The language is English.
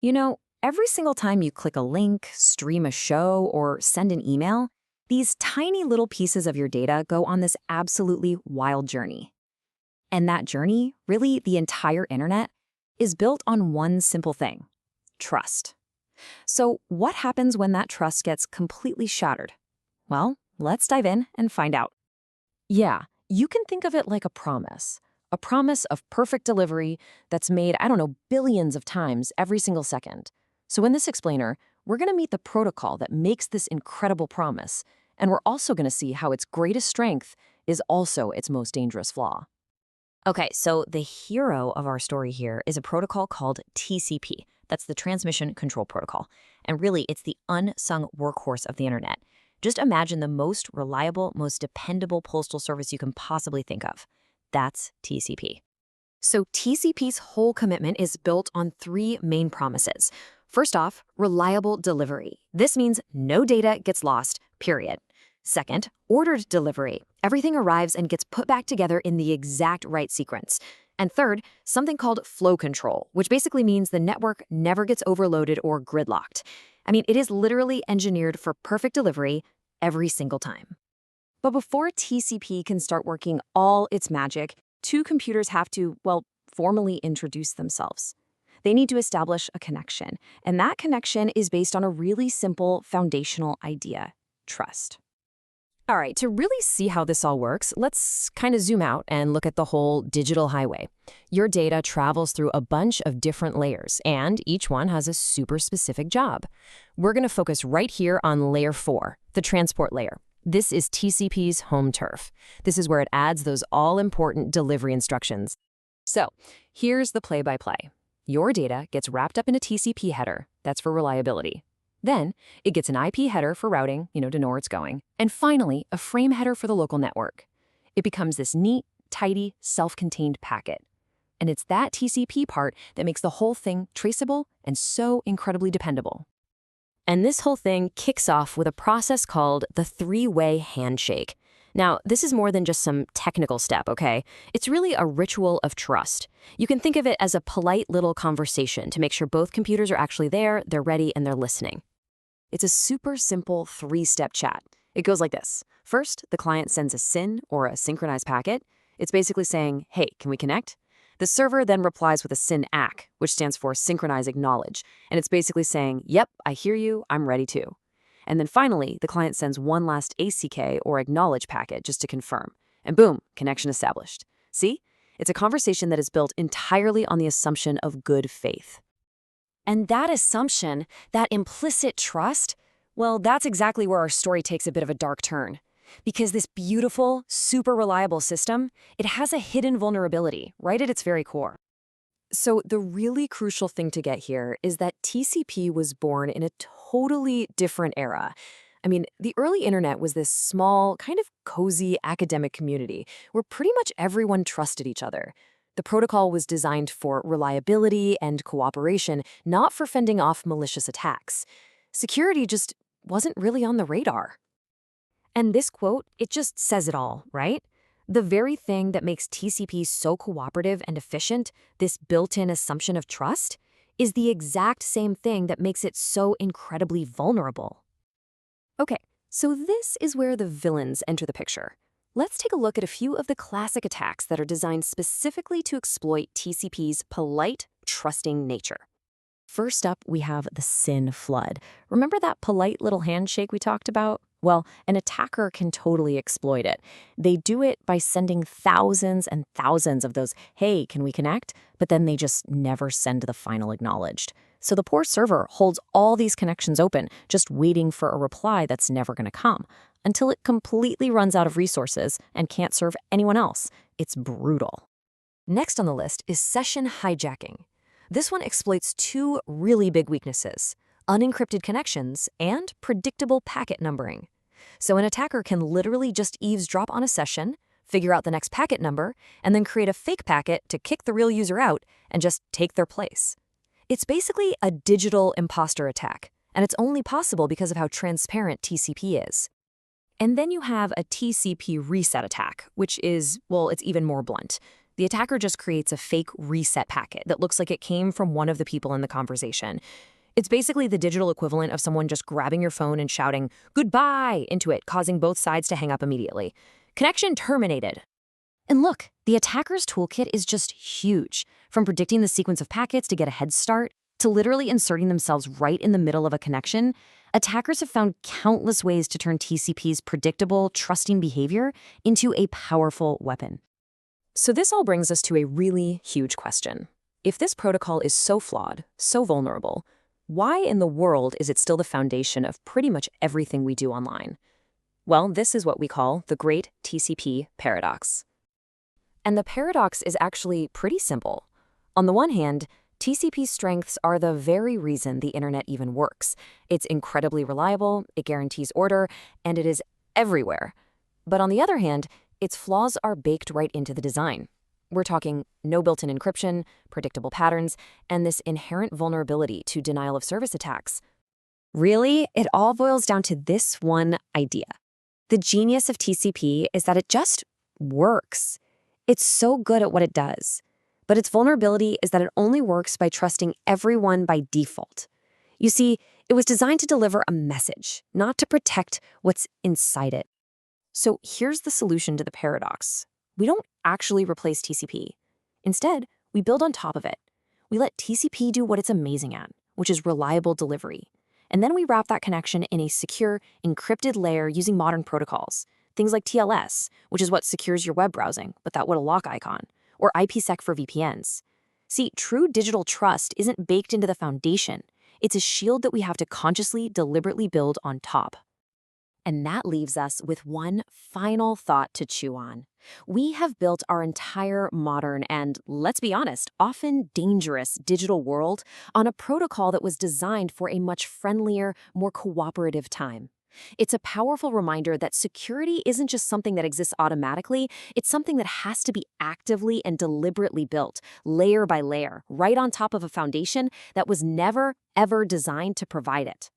Every single time you click a link, stream a show, or send an email, these tiny little pieces of your data go on this absolutely wild journey. And that journey, really the entire internet, is built on one simple thing: trust. So, what happens when that trust gets completely shattered? Well, let's dive in and find out. Yeah, you can think of it like a promise of perfect delivery that's made, I don't know, billions of times every single second. So in this explainer, we're going to meet the protocol that makes this incredible promise, and we're also going to see how its greatest strength is also its most dangerous flaw. Okay, so the hero of our story here is a protocol called TCP. That's the Transmission Control Protocol. And really, it's the unsung workhorse of the internet. Just imagine the most reliable, most dependable postal service you can possibly think of. That's TCP. So TCP's whole commitment is built on three main promises. First off, reliable delivery. This means no data gets lost, period. Second, ordered delivery. Everything arrives and gets put back together in the exact right sequence. And third, something called flow control, which basically means the network never gets overloaded or gridlocked. I mean, it is literally engineered for perfect delivery every single time. But before TCP can start working all its magic, two computers have to, well, formally introduce themselves. They need to establish a connection, and that connection is based on a really simple foundational idea: trust. All right, to really see how this all works, let's kind of zoom out and look at the whole digital highway. Your data travels through a bunch of different layers, and each one has a super specific job. We're going to focus right here on layer 4, the transport layer. This is TCP's home turf. This is where it adds those all-important delivery instructions. So, here's the play-by-play. Your data gets wrapped up in a TCP header. That's for reliability. Then, it gets an IP header for routing, to know where it's going. And finally, a frame header for the local network. It becomes this neat, tidy, self-contained packet. And it's that TCP part that makes the whole thing traceable and so incredibly dependable. And this whole thing kicks off with a process called the three-way handshake. Now, this is more than just some technical step, okay? It's really a ritual of trust. You can think of it as a polite little conversation to make sure both computers are actually there, they're ready, and they're listening. It's a super simple three-step chat. It goes like this. First, the client sends a SYN, or a synchronized packet. It's basically saying, hey, can we connect? The server then replies with a SYN-ACK, which stands for Synchronize Acknowledge, and it's basically saying, yep, I hear you, I'm ready too. And then finally, the client sends one last ACK, or acknowledge packet, just to confirm. And boom, connection established. See? It's a conversation that is built entirely on the assumption of good faith. And that assumption, that implicit trust, well, that's exactly where our story takes a bit of a dark turn. Because this beautiful, super reliable system, it has a hidden vulnerability right at its very core. So the really crucial thing to get here is that TCP was born in a totally different era. I mean, the early internet was this small, kind of cozy academic community where pretty much everyone trusted each other. The protocol was designed for reliability and cooperation, not for fending off malicious attacks. Security just wasn't really on the radar. And this quote, it just says it all, right? The very thing that makes TCP so cooperative and efficient, this built-in assumption of trust, is the exact same thing that makes it so incredibly vulnerable. Okay, so this is where the villains enter the picture. Let's take a look at a few of the classic attacks that are designed specifically to exploit TCP's polite, trusting nature. First up, we have the SYN flood. Remember that polite little handshake we talked about? Well, an attacker can totally exploit it. They do it by sending thousands and thousands of those, hey, can we connect? But then they just never send the final acknowledged. So the poor server holds all these connections open, just waiting for a reply that's never going to come, until it completely runs out of resources and can't serve anyone else. It's brutal. Next on the list is session hijacking. This one exploits two really big weaknesses: unencrypted connections and predictable packet numbering. So an attacker can literally just eavesdrop on a session, figure out the next packet number, and then create a fake packet to kick the real user out and just take their place. It's basically a digital imposter attack, and it's only possible because of how transparent TCP is. And then you have a TCP reset attack, which is, well, it's even more blunt. The attacker just creates a fake reset packet that looks like it came from one of the people in the conversation. It's basically the digital equivalent of someone just grabbing your phone and shouting, "Goodbye," into it, causing both sides to hang up immediately. Connection terminated. And look, the attacker's toolkit is just huge. From predicting the sequence of packets to get a head start, to literally inserting themselves right in the middle of a connection, attackers have found countless ways to turn TCP's predictable, trusting behavior into a powerful weapon. So this all brings us to a really huge question. If this protocol is so flawed, so vulnerable, why in the world is it still the foundation of pretty much everything we do online? Well, this is what we call the Great TCP Paradox. And the paradox is actually pretty simple. On the one hand, TCP's strengths are the very reason the internet even works. It's incredibly reliable, it guarantees order, and it is everywhere. But on the other hand, its flaws are baked right into the design. We're talking no built-in encryption, predictable patterns, and this inherent vulnerability to denial-of-service attacks. Really, it all boils down to this one idea. The genius of TCP is that it just works. It's so good at what it does. But its vulnerability is that it only works by trusting everyone by default. You see, it was designed to deliver a message, not to protect what's inside it. So here's the solution to the paradox. We don't actually replace TCP. Instead, we build on top of it. We let TCP do what it's amazing at, which is reliable delivery. And then we wrap that connection in a secure, encrypted layer using modern protocols. Things like TLS, which is what secures your web browsing, but that with a lock icon, or IPsec for VPNs. See, true digital trust isn't baked into the foundation. It's a shield that we have to consciously, deliberately build on top. And that leaves us with one final thought to chew on. We have built our entire modern and, let's be honest, often dangerous digital world on a protocol that was designed for a much friendlier, more cooperative time. It's a powerful reminder that security isn't just something that exists automatically, it's something that has to be actively and deliberately built, layer by layer, right on top of a foundation that was never, ever designed to provide it.